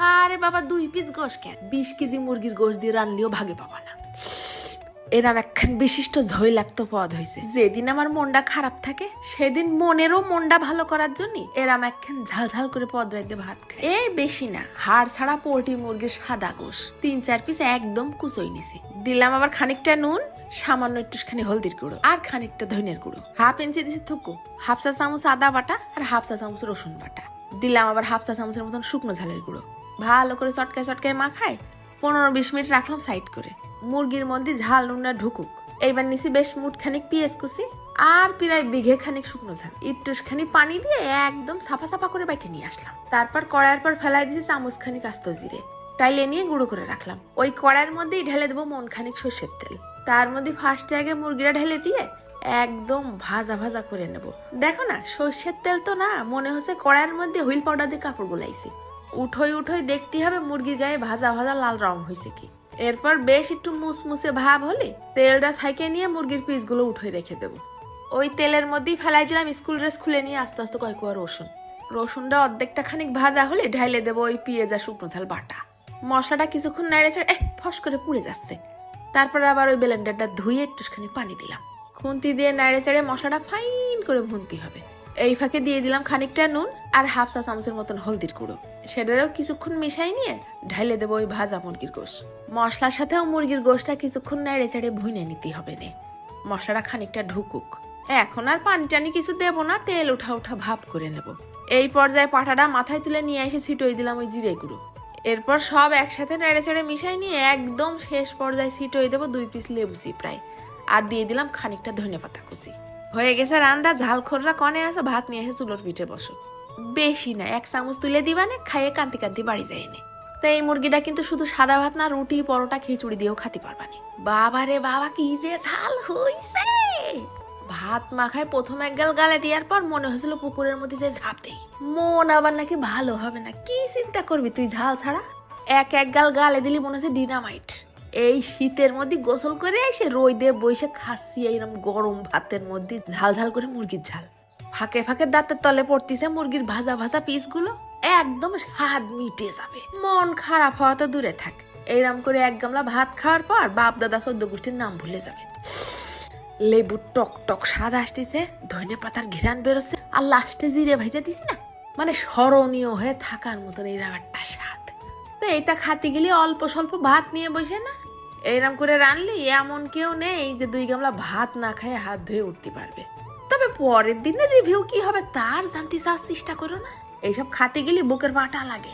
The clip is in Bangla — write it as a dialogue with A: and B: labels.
A: আরে বাবা 2 পিস গোশ কেন, 20 কেজি মুরগির গোশ দিয়ে রানলেও ভাগে পাবা না। এরম একখান বিশিষ্ট ঝই লাগতো পদ হয়েছে। যেদিন আমার মনটা খারাপ থাকে সেদিন মনেরও মনটা ভালো করার জন্য এরাম একখান ঝালঝাল করে পদ রাইতে ভাত খায়। এই বেশি না, হাড় ছাড়া পোল্ট্রি মুরগির সাদা গোশ 3-4 পিস একদম কুচই নিছি। দিলাম আবার খানিকটা নুন, সামান্য একটুখানি হলদির গুঁড়ো আর খানিকটা ধনিয়ার গুঁড়ো, 1/2 ইঞ্চি দিছি থুকু, 1/2 চা চামচ আদা বাটা আর 1/2 চা চামচ রসুন বাটা। দিলাম আবার 1/2 চা চামচের মতন শুকনো ঝালের গুঁড়ো। ভালো করে চটকায় চটকায় মাখায় 15-20 মিনিট রাখলাম সাইড করে। মুরগির মধ্যে ঝাল নুনটা ঢুকুক। এইবার নিছি বেশ মুঠখানিক পেঁয়াজ কুচি আর প্রায় বিঘে খানিক শুকনো ঝাল, একটুখানি পানি দিয়ে একদম সাফা সাফা করে বাইটে নিয়ে আসলাম। তারপর কড়াইয়ের পর ফেলাই দিয়েছি চামচ খানিক আস্ত জিরে, টাইলে নিয়ে গুঁড়ো করে রাখলাম। ওই কড়াইয়ের মধ্যেই ঢেলে দেবো মন খানিক সর্ষের তেল। তার মধ্যে ফার্স্টে আগে মুরগিটা ঢেলে দিয়ে একদম ভাজা ভাজা করে নেব। দেখো না, সর্ষের তেল তো না, মনে হচ্ছে কড়াইয়ের মধ্যে হুইল পাউডার দিয়ে কাপড় গুলাইছি। উঠোই উঠোই দেখতে হবে মুরগির গায়ে ভাজা ভাজা লাল রং হয়েছে কি। এরপর বেশ একটু মুসমুসে ভাব হলে তেলটা ছাইকে নিয়ে মুরগির পিসগুলো উঠে রেখে দেবো। ওই তেলের মধ্যেই ফেলাই দিলাম স্কুল ড্রেস খুলে নিয়ে আস্তে আস্তে কয়েক কোয়া রসুন। রসুনটা অর্ধেকটা খানিক ভাজা হলে ঢাইলে দেবো ওই পেঁয়াজ আর শুকনো ঝাল বাটা। মশলাটা কিছুক্ষণ নাড়ে ছেড়ে ফস করে পুড়ে যাচ্ছে। তারপর আবার ওই ব্লেন্ডারটা ধুয়ে একটুখানি পানি দিলাম। খুন্তি দিয়ে নাড়ে চেড়ে মশলাটা ফাইন করে ভুনতে হবে। এই ফাঁকে দিয়ে দিলাম খানিকটা নুন আর 1/2 চা চামচের মতন হলদির গুঁড়ো। সেটারও কিছুক্ষণ মিশাই নিয়ে ঢাইলে দেবো ওই ভাজা মুরগির গোশ। মশলার সাথেও মুরগির গোশটা কিছুক্ষণ নেড়ে চেড়ে ভুনে নিতে হবে নে। মশলাটা খানিকটা ঢুকুক। এখন আর পানি টানি কিছু দেবো না, তেল উঠা উঠা ভাপ করে নেব। এই পর্যায়ে পাটাটা মাথায় তুলে নিয়ে এসে ছিটোই দিলাম ওই জিরে গুঁড়ো। এরপর সব একসাথে নেড়ে চেড়ে মিশাই নিয়ে একদম শেষ পর্যায়ে ছিটোই দেবো 2 পিস লেবু চিপড়াই আর দিয়ে দিলাম খানিকটা ধনেপাতা কুচি। হয়ে গেছে রান্না। ঝালখোররা কনে আছে, ভাত নিয়ে এসে চুলোর পিঠে বসো। বেশি না, 1 চামচ তুলে দিবানে, খাইয়ে কান্তি কান্তি বাড়ি যায়নি। তো এই মুরগিটা কিন্তু শুধু সাদা ভাত না, রুটি পরোটা খিচুড়ি দিয়েও খাতে পারবানি। বাবা রে বাবা, কি যে ঝাল হইছে! ভাত মাখায় প্রথম এক গাল গালে দেওয়ার পর মনে হয়েছিল পুকুরের মধ্যে যে ঝাঁপ দেই। মন আবার নাকি ভালো হবে না। কি চিন্তা করবি তুই ঝাল ছাড়া? এক গাল গালে দিলি মনে হচ্ছে ডিনামাইট। এই শীতের মধ্যে গোসল করে এসে রোদে বসে খাচ্ছি এইরকম গরম ভাতের মধ্যে ঝাল ঝাল করে মুরগির ঝাল। ফাঁকে ফাঁকে দাঁতের তলে পড়তিছে মুরগির ভাজা ভাজা পিসগুলো। একদম স্বাদ মিটে যাবে। মন খারাপ হওয়া তো দূরে থাক, এইরকম করে 1 গামলা ভাত খাওয়ার পর বাপ দাদা 14 গোষ্ঠীর নাম ভুলে যাবে। লেবুর টক টক স্বাদ আসতেছে, ধনে পাতার ঘিরান বেরোচ্ছে আর লাস্টে জিরে ভেজে দিছি না, মানে স্মরণীয় হয়ে থাকার মতন এইরকম একটা স্বাদ। তো এইটা খাতে গেলে অল্প স্বল্প ভাত নিয়ে বসে না, এইরকম করে রানলি এমন কেউ নেই যে 2 গামলা ভাত না খায় হাত ধুয়ে উঠতে পারবে। তবে পরের দিনের রিভিউ কি হবে তার জানতে চাওয়ার চেষ্টা করো না। এইসব খাতে গেলে বুকের বাটা লাগে।